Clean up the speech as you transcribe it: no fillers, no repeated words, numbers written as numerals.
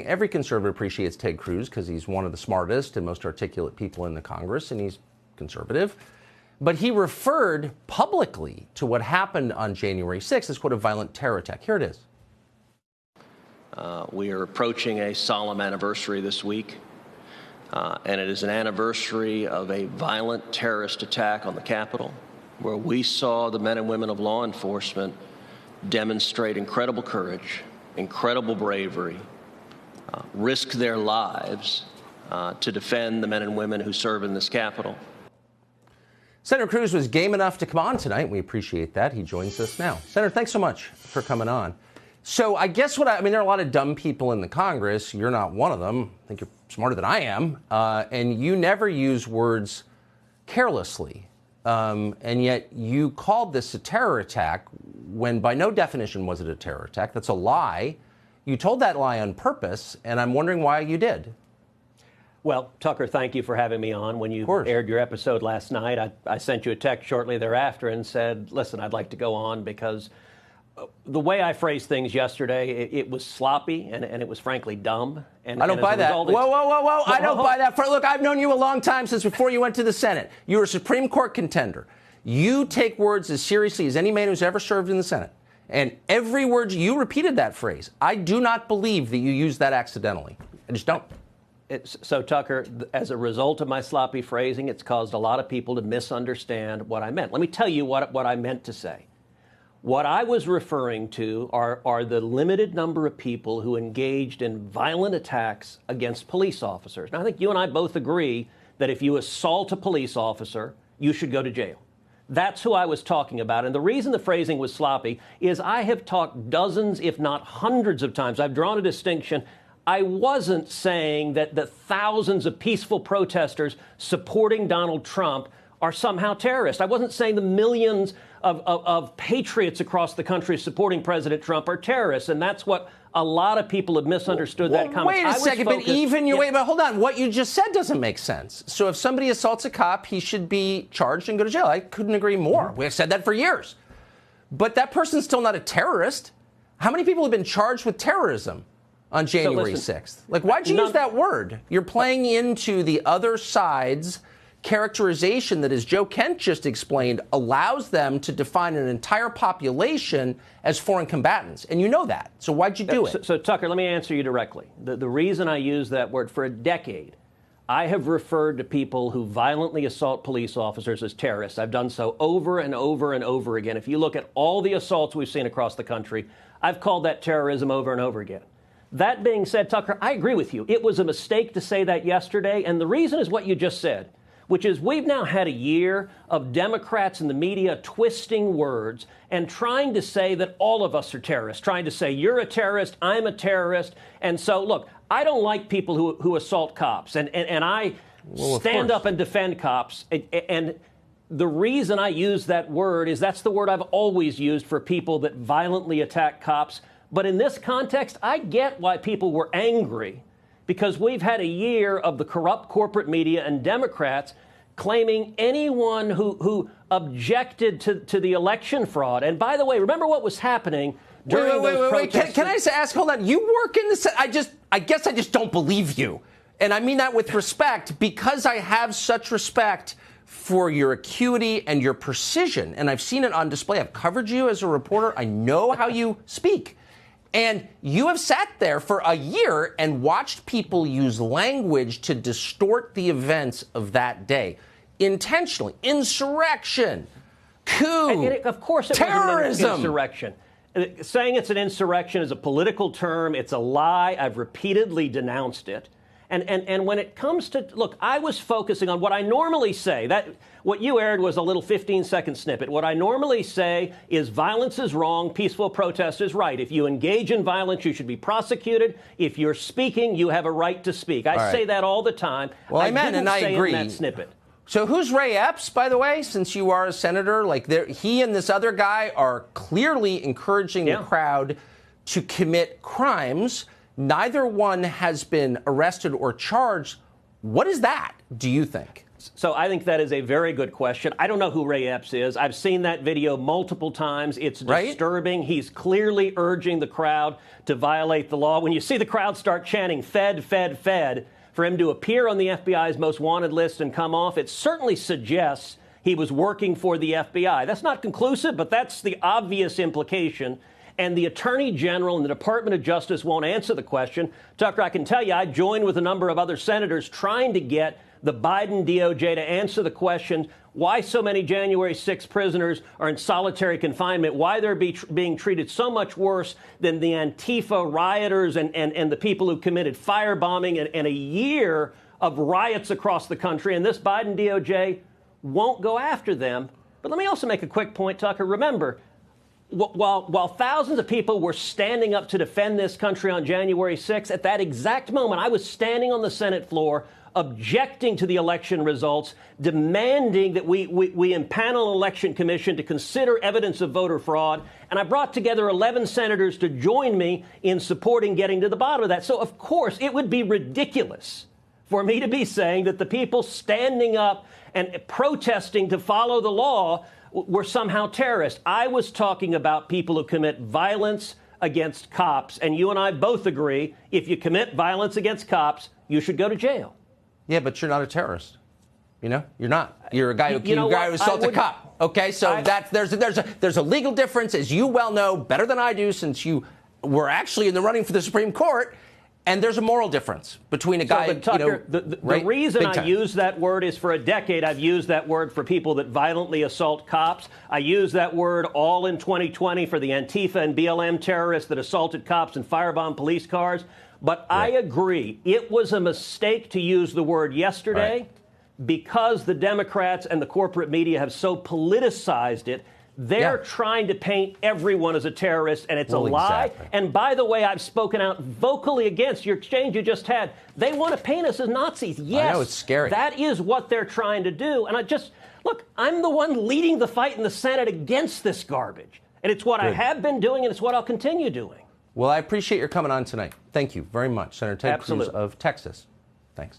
Every conservative appreciates Ted Cruz because he's one of the smartest and most articulate people in the Congress, and he's conservative. But he referred publicly to what happened on January 6th as, quote, a violent terror attack. Here it is. We are approaching a solemn anniversary this week, and it is an anniversary of a violent terrorist attack on the Capitol, where we saw the men and women of law enforcement demonstrate incredible courage, incredible bravery, risk their lives to defend the men and women who serve in this Capitol. Senator Cruz was game enough to come on tonight. We appreciate that. He joins us now. Senator, thanks so much for coming on. So I guess there are a lot of dumb people in the Congress. You're not one of them. I think you're smarter than I am. And you never use words carelessly. And yet you called this a terror attack when by no definition was it a terror attack. That's a lie. You told that lie on purpose, and I'm wondering why you did. Well, Tucker, thank you for having me on. When you aired your episode last night, I sent you a text shortly thereafter and said, listen, I'd like to go on because the way I phrased things yesterday, it was sloppy and it was frankly dumb. And I don't buy that. Whoa. I don't buy that. Look, I've known you a long time, since before you went to the Senate. You were a Supreme Court contender. You take words as seriously as any man who's ever served in the Senate. And every word you repeated that phrase. I do not believe that you used that accidentally. I just don't. So, Tucker, as a result of my sloppy phrasing, it's caused a lot of people to misunderstand what I meant. Let me tell you what I meant to say. What I was referring to are the limited number of people who engaged in violent attacks against police officers. Now, I think you and I both agree that if you assault a police officer, you should go to jail. That's who I was talking about. And the reason the phrasing was sloppy is I have talked dozens, if not hundreds of times. I've drawn a distinction. I wasn't saying that the thousands of peaceful protesters supporting Donald Trump are somehow terrorists. I wasn't saying the millions of patriots across the country supporting President Trump are terrorists. And that's what a lot of people have misunderstood that comment. Wait a second, but hold on. What you just said doesn't make sense. So if somebody assaults a cop, he should be charged and go to jail. I couldn't agree more. We've said that for years. But that person's still not a terrorist. How many people have been charged with terrorism on January 6th? Like, why'd you use that word? You're playing into the other side's characterization that, as Joe Kent just explained, allows them to define an entire population as foreign combatants. And you know that. So why'd you do it? So, Tucker, let me answer you directly. The reason I use that word, for a decade, I have referred to people who violently assault police officers as terrorists. I've done so over and over and over again. If you look at all the assaults we've seen across the country, I've called that terrorism over and over again. That being said, Tucker, I agree with you. It was a mistake to say that yesterday. And the reason is what you just said, which is we've now had a year of Democrats in the media twisting words and trying to say that all of us are terrorists, trying to say you're a terrorist, I'm a terrorist. And so, look, I don't like people who assault cops. And I stand up and defend cops. And the reason I use that word is that's the word I've always used for people that violently attack cops. But in this context, I get why people were angry, because we've had a year of the corrupt corporate media and Democrats claiming anyone who objected to the election fraud. And by the way, remember what was happening during those protests? Can I just ask, hold on, you work in the I guess I just don't believe you. And I mean that with respect, because I have such respect for your acuity and your precision. And I've seen it on display. I've covered you as a reporter. I know how you speak. And you have sat there for a year and watched people use language to distort the events of that day. Intentionally. Insurrection. Coup. Of course it terrorism. Wasn't an insurrection. Saying it's an insurrection is a political term. It's a lie. I've repeatedly denounced it. And when it comes to, look, I was focusing on what I normally say. That what you aired was a little 15-second snippet. What I normally say is violence is wrong, peaceful protest is right. If you engage in violence, you should be prosecuted. If you're speaking, you have a right to speak. I say that all the time. Well, I agree. In that snippet. So who's Ray Epps, by the way, since you are a senator? Like, he and this other guy are clearly encouraging the crowd to commit crimes. Neither one has been arrested or charged. What is that, do you think? So I think that is a very good question. I don't know who Ray Epps is. I've seen that video multiple times. It's disturbing. Right? He's clearly urging the crowd to violate the law. When you see the crowd start chanting, Fed, Fed, Fed, for him to appear on the FBI's most wanted list and come off, it certainly suggests he was working for the FBI. That's not conclusive, but that's the obvious implication. And the Attorney General and the Department of Justice won't answer the question. Tucker, I can tell you, I joined with a number of other senators trying to get the Biden DOJ to answer the question why so many January 6 prisoners are in solitary confinement, why they're being treated so much worse than the Antifa rioters and the people who committed firebombing and a year of riots across the country. And this Biden DOJ won't go after them. But let me also make a quick point, Tucker. Remember, while thousands of people were standing up to defend this country on January 6th, at that exact moment, I was standing on the Senate floor objecting to the election results, demanding that we impanel an election commission to consider evidence of voter fraud. And I brought together 11 senators to join me in supporting getting to the bottom of that. So, of course, it would be ridiculous for me to be saying that the people standing up and protesting to follow the law were somehow terrorists. I was talking about people who commit violence against cops. And you and I both agree, if you commit violence against cops, you should go to jail. Yeah, but you're not a terrorist. You know, you're not. You're a guy who assaulted a cop. Okay, so there's a legal difference, as you well know better than I do, since you were actually in the running for the Supreme Court. And there's a moral difference between a guy, Tucker, the reason I use that word is for a decade I've used that word for people that violently assault cops. I use that word all in 2020 for the Antifa and BLM terrorists that assaulted cops and firebombed police cars. But I agree, it was a mistake to use the word yesterday because the Democrats and the corporate media have so politicized it. They're trying to paint everyone as a terrorist, and it's a lie. Exactly. And by the way, I've spoken out vocally against your exchange you just had. They want to paint us as Nazis. Yes, I know, it's scary. That is what they're trying to do. And look, I'm the one leading the fight in the Senate against this garbage. And it's what I have been doing, and it's what I'll continue doing. Well, I appreciate your coming on tonight. Thank you very much, Senator Ted Cruz of Texas. Thanks.